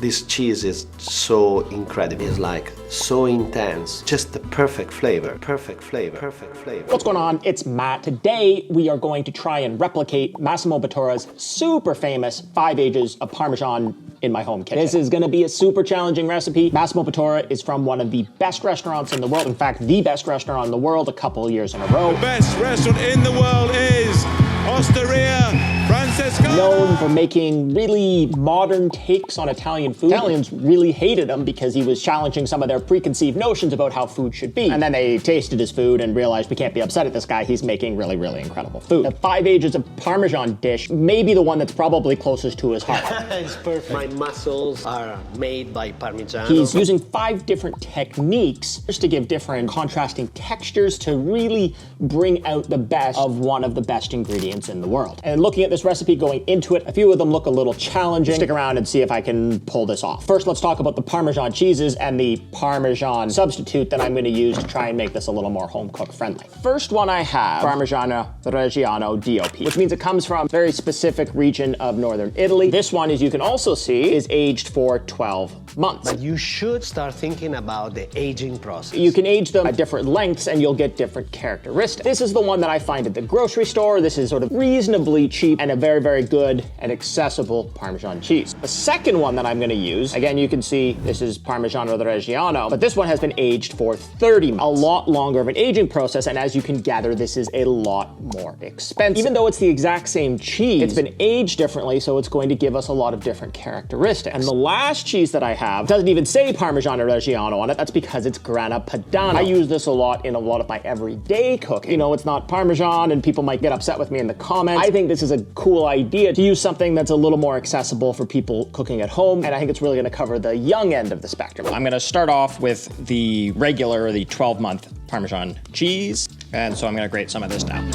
This cheese is so incredible. It's like so intense. Just the perfect flavor. Perfect flavor. Perfect flavor. What's going on? It's Matt. Today we are going to try and replicate Massimo Bottura's super famous 5 Ages of Parmesan in my home kitchen. This is gonna be a super challenging recipe. Massimo Bottura is from one of the best restaurants in the world. In fact, the best restaurant in the world a couple of years in a row. The best restaurant in the world is Osteria Francesco. Known for making really modern takes on Italian food. Italians really hated him because he was challenging some of their preconceived notions about how food should be. And then they tasted his food and realized we can't be upset at this guy. He's making really, really incredible food. The 5 Ages of Parmesan dish may be the one that's probably closest to his heart. It's perfect. My muscles are made by Parmigiano. He's using 5 different techniques just to give different contrasting textures to really bring out the best of one of the best ingredients in the world. And looking at this recipe going into it, a few of them look a little challenging. Stick around and see if I can pull this off. First, let's talk about the Parmesan cheeses and the Parmesan substitute that I'm going to use to try and make this a little more home cook friendly. First one I have, Parmigiano Reggiano DOP, which means it comes from a very specific region of northern Italy. This one, as you can also see, is aged for 12 months. But you should start thinking about the aging process. You can age them at different lengths and you'll get different characteristics. This is the one that I find at the grocery store. This is sort of reasonably cheap and a very, very good and accessible Parmesan cheese. The second one that I'm gonna use, again, you can see this is Parmigiano Reggiano, but this one has been aged for 30 months. A lot longer of an aging process, and as you can gather, this is a lot more expensive. Even though it's the exact same cheese, it's been aged differently, so it's going to give us a lot of different characteristics. And the last cheese that I have doesn't even say Parmigiano Reggiano on it. That's because it's Grana Padano. I use this a lot in a lot of my everyday cooking. You know, it's not Parmesan, and people might get upset with me in the comments. I think this is a cool idea to use something that's a little more accessible for people cooking at home, and I think it's really gonna cover the young end of the spectrum. I'm gonna start off with the regular, the 12-month Parmesan cheese, and so I'm gonna grate some of this down.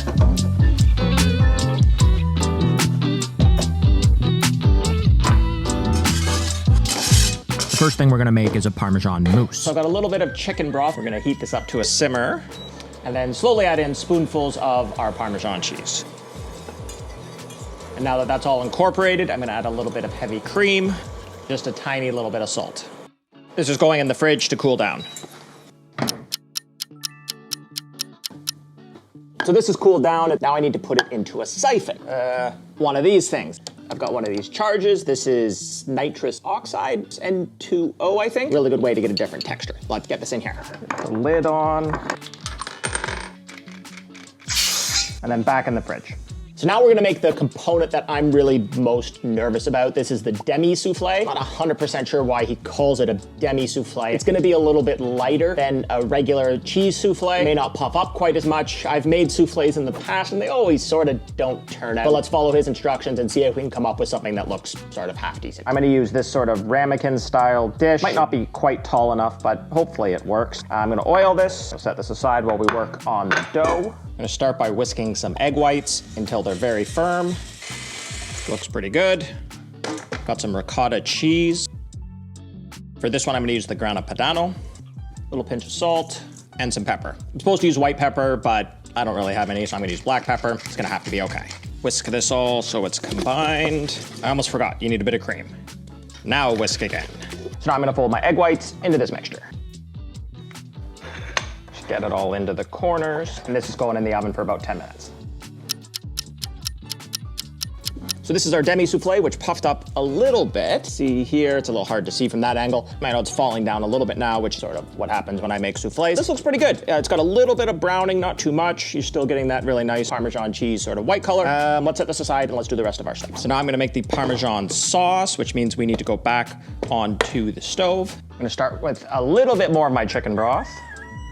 First thing we're gonna make is a Parmesan mousse. So I've got a little bit of chicken broth. We're gonna heat this up to a simmer and then slowly add in spoonfuls of our Parmesan cheese. And now that that's all incorporated, I'm gonna add a little bit of heavy cream, just a tiny little bit of salt. This is going in the fridge to cool down. So this is cooled down, and now I need to put it into a siphon. One of these things. I've got one of these charges. This is nitrous oxide, N2O, I think. Really good way to get a different texture. Let's get this in here. Put the lid on. And then back in the fridge. So now we're gonna make the component that I'm really most nervous about. This is the Demi-Souffle. Not 100% sure why he calls it a Demi-Souffle. It's gonna be a little bit lighter than a regular cheese souffle. It may not puff up quite as much. I've made souffles in the past and they always sort of don't turn out. But let's follow his instructions and see if we can come up with something that looks sort of half decent. I'm gonna use this sort of ramekin style dish. Might not be quite tall enough, but hopefully it works. I'm gonna oil this. I'll set this aside while we work on the dough. I'm gonna start by whisking some egg whites until they're very firm. Looks pretty good. Got some ricotta cheese. For this one, I'm gonna use the Grana Padano. A little pinch of salt and some pepper. I'm supposed to use white pepper, but I don't really have any, so I'm gonna use black pepper. It's gonna have to be okay. Whisk this all so it's combined. I almost forgot, you need a bit of cream. Now whisk again. So now I'm gonna fold my egg whites into this mixture. Get it all into the corners, and this is going in the oven for about 10 minutes. So this is our Demi-Souffle, which puffed up a little bit. See here, it's a little hard to see from that angle. I know it's falling down a little bit now, which is sort of what happens when I make souffles. This looks pretty good. It's got a little bit of browning, not too much. You're still getting that really nice Parmesan cheese sort of white color. Let's set this aside and let's do the rest of our steps. So now I'm gonna make the Parmesan sauce, which means we need to go back onto the stove. I'm gonna start with a little bit more of my chicken broth.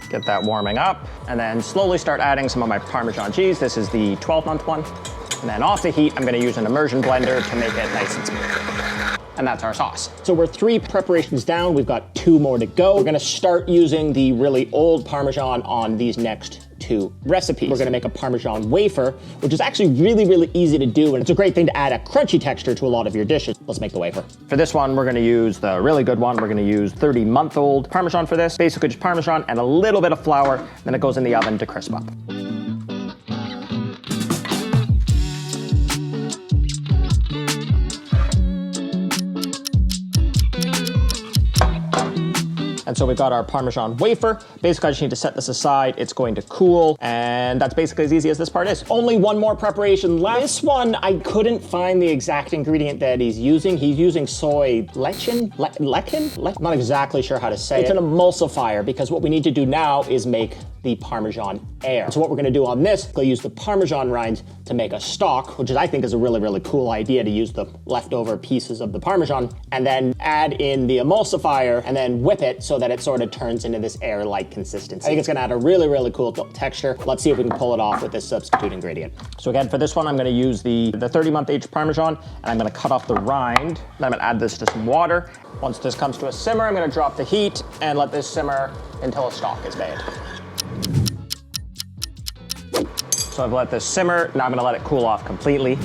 Get that warming up, and then slowly start adding some of my Parmesan cheese. This is the 12-month one. And then off the heat, I'm gonna use an immersion blender to make it nice and smooth. And that's our sauce. So we're 3 preparations down. We've got 2 more to go. We're gonna start using the really old Parmesan on these next 2 recipes. We're gonna make a Parmesan wafer, which is actually really, really easy to do, and it's a great thing to add a crunchy texture to a lot of your dishes. Let's make the wafer. For this one, we're gonna use the really good one. We're gonna use 30-month-old Parmesan for this. Basically just Parmesan and a little bit of flour, then it goes in the oven to crisp up. And so we've got our Parmesan wafer. Basically, I just need to set this aside. It's going to cool, and that's basically as easy as this part is. Only one more preparation left. This one, I couldn't find the exact ingredient that he's using. He's using soy lecithin? Not exactly sure how to say it. It's an emulsifier, because what we need to do now is make the Parmesan air. So what we're gonna do on this, we'll use the Parmesan rinds to make a stock, which I think is a really, really cool idea, to use the leftover pieces of the Parmesan and then add in the emulsifier and then whip it so that it sort of turns into this air-like consistency. I think it's gonna add a really, really cool texture. Let's see if we can pull it off with this substitute ingredient. So again, for this one, I'm gonna use the 30-month aged Parmesan, and I'm gonna cut off the rind. Then I'm gonna add this to some water. Once this comes to a simmer, I'm gonna drop the heat and let this simmer until a stock is made. So I've let this simmer, now I'm gonna let it cool off completely.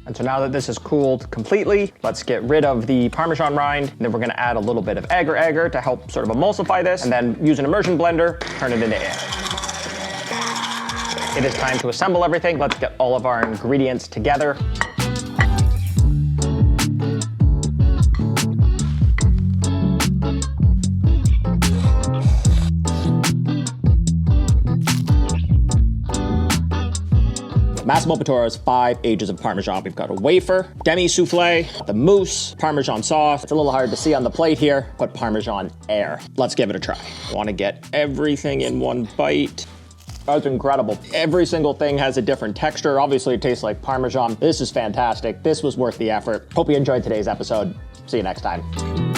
And so now that this has cooled completely, let's get rid of the Parmesan rind. And then we're gonna add a little bit of agar-agar to help sort of emulsify this, and then use an immersion blender, turn it into air. It is time to assemble everything. Let's get all of our ingredients together. Massimo Bottura's 5 Ages of Parmesan. We've got a wafer, Demi-Souffle, the mousse, Parmesan sauce. It's a little hard to see on the plate here, but Parmesan air. Let's give it a try. I want to get everything in one bite. That's incredible. Every single thing has a different texture. Obviously, it tastes like Parmesan. This is fantastic. This was worth the effort. Hope you enjoyed today's episode. See you next time.